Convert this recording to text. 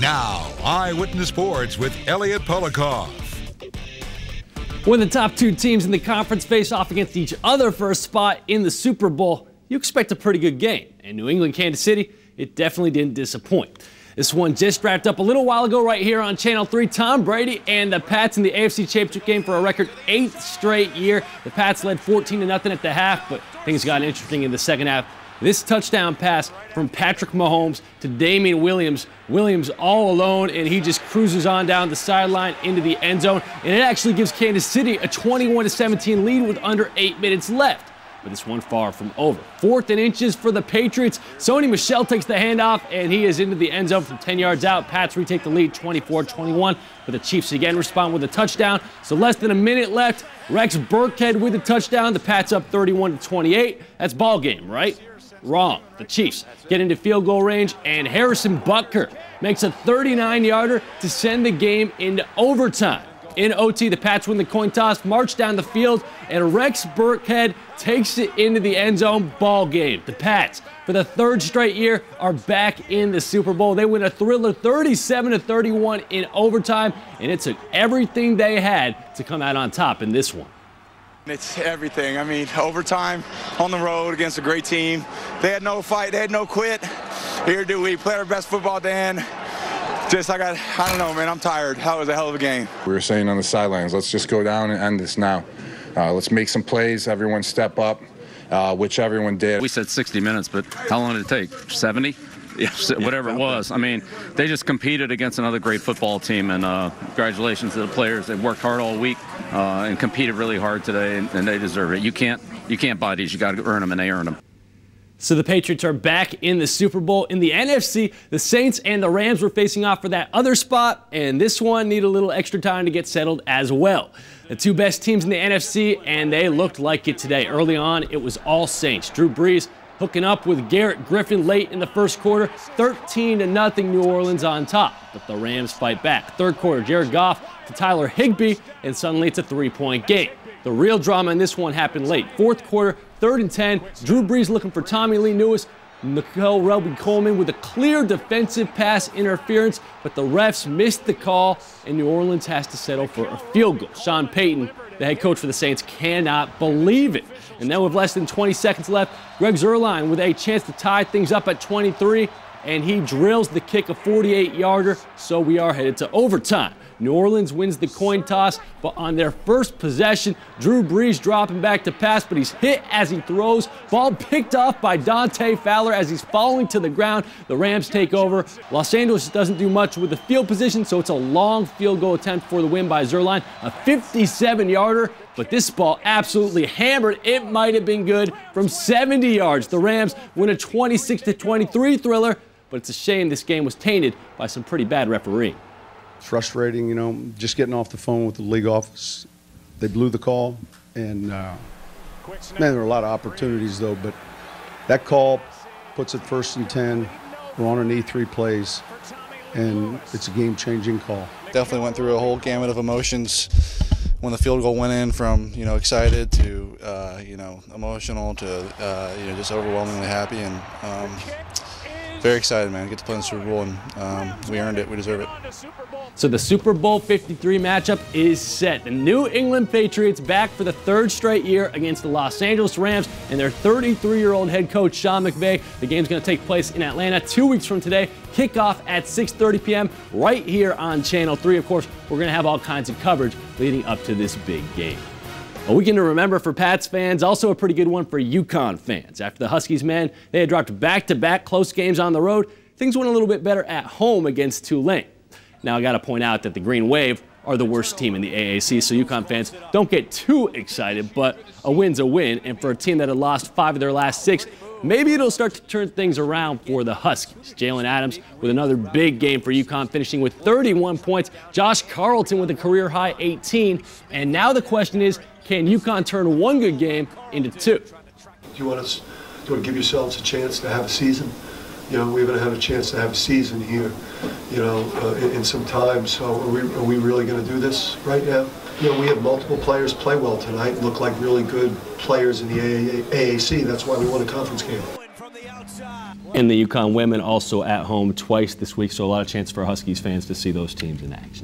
Now, Eyewitness Sports with Elliot Polikoff. When the top two teams in the conference face off against each other for a spot in the Super Bowl, you expect a pretty good game. And New England, Kansas City, it definitely didn't disappoint. This one just wrapped up a little while ago right here on Channel 3. Tom Brady and the Pats in the AFC Championship game for a record 8th straight year. The Pats led 14-0 at the half, but things got interesting in the second half. This touchdown pass from Patrick Mahomes to Damian Williams. Williams all alone, and he just cruises on down the sideline into the end zone. And it actually gives Kansas City a 21-17 lead with under 8 minutes left. But this one far from over. 4th and inches for the Patriots. Sony Michel takes the handoff, and he is into the end zone from 10 yards out. Pats retake the lead 24-21, but the Chiefs again respond with a touchdown. So less than a minute left. Rex Burkhead with a touchdown. The Pats up 31-28. That's ball game, right? Wrong. The Chiefs get into field goal range, and Harrison Butker makes a 39-yarder to send the game into overtime. In OT, the Pats win the coin toss, march down the field, and Rex Burkhead takes it into the end zone. Ball game. The Pats, for the 3rd straight year, are back in the Super Bowl. They win a thriller 37-31 in overtime, and it took everything they had to come out on top in this one. It's everything. I mean, overtime on the road against a great team. They had no fight. They had no quit. Here do we play our best football, Dan. I don't know, man. I'm tired. That was a hell of a game. We were saying on the sidelines, let's just go down and end this now. Let's make some plays. Everyone step up, which everyone did. We said 60 minutes, but how long did it take? 70? Yeah, whatever it was. I mean, they just competed against another great football team, and congratulations to the players. They worked hard all week and competed really hard today, and they deserve it. You can't buy these. You got to earn them, and they earn them. So the Patriots are back in the Super Bowl. In the NFC, the Saints and the Rams were facing off for that other spot, and this one needed a little extra time to get settled as well. The two best teams in the NFC, and they looked like it today. Early on, it was all Saints. Drew Brees hooking up with Garrett Griffin late in the first quarter, 13-0 New Orleans on top. But the Rams fight back. 3rd quarter, Jared Goff to Tyler Higbee, and suddenly it's a 3-point game. The real drama in this one happened late. 4th quarter, 3rd and 10. Drew Brees looking for Tommy Lee Lewis. Nicole Roby-Coleman with a clear defensive pass interference, but the refs missed the call, and New Orleans has to settle for a field goal. Sean Payton, the head coach for the Saints, cannot believe it. And then with less than 20 seconds left, Greg Zuerlein with a chance to tie things up at 23, and he drills the kick, a 48-yarder, so we are headed to overtime. New Orleans wins the coin toss, but on their first possession, Drew Brees dropping back to pass, but he's hit as he throws. Ball picked off by Dante Fowler as he's falling to the ground. The Rams take over. Los Angeles doesn't do much with the field position, so it's a long field goal attempt for the win by Zuerlein, a 57-yarder. But this ball absolutely hammered. It might have been good from 70 yards. The Rams win a 26-23 thriller, but it's a shame this game was tainted by some pretty bad refereeing. Frustrating, you know, just getting off the phone with the league office. They blew the call, and man, there were a lot of opportunities though, but that call puts it 1st and 10. We're on our knee 3 plays, and it's a game-changing call. Definitely went through a whole gamut of emotions when the field goal went in, from excited to emotional to just overwhelmingly happy, and very excited, man. Get to play in the Super Bowl, and we earned it. We deserve it. So the Super Bowl 53 matchup is set. The New England Patriots back for the 3rd straight year against the Los Angeles Rams and their 33-year-old head coach, Sean McVay. The game's going to take place in Atlanta 2 weeks from today. Kickoff at 6:30 p.m. right here on Channel 3. Of course, we're going to have all kinds of coverage leading up to this big game. A weekend to remember for Pats fans, also a pretty good one for UConn fans. After the Huskies men, they had dropped back-to-back close games on the road, things went a little bit better at home against Tulane. Now I got to point out that the Green Wave are the worst team in the AAC, so UConn fans don't get too excited, but a win's a win, and for a team that had lost 5 of their last 6, maybe it'll start to turn things around for the Huskies. Jalen Adams with another big game for UConn, finishing with 31 points. Josh Carlton with a career-high 18, and now the question is, can UConn turn one good game into 2? Do you want to give yourselves a chance to have a season? You know, we haven't had a chance to have a season here, in some time. So are we really going to do this right now? You know, we had multiple players play well tonight, look like really good players in the AAC. That's why we won a conference game. And the UConn women also at home twice this week, so a lot of chance for Huskies fans to see those teams in action.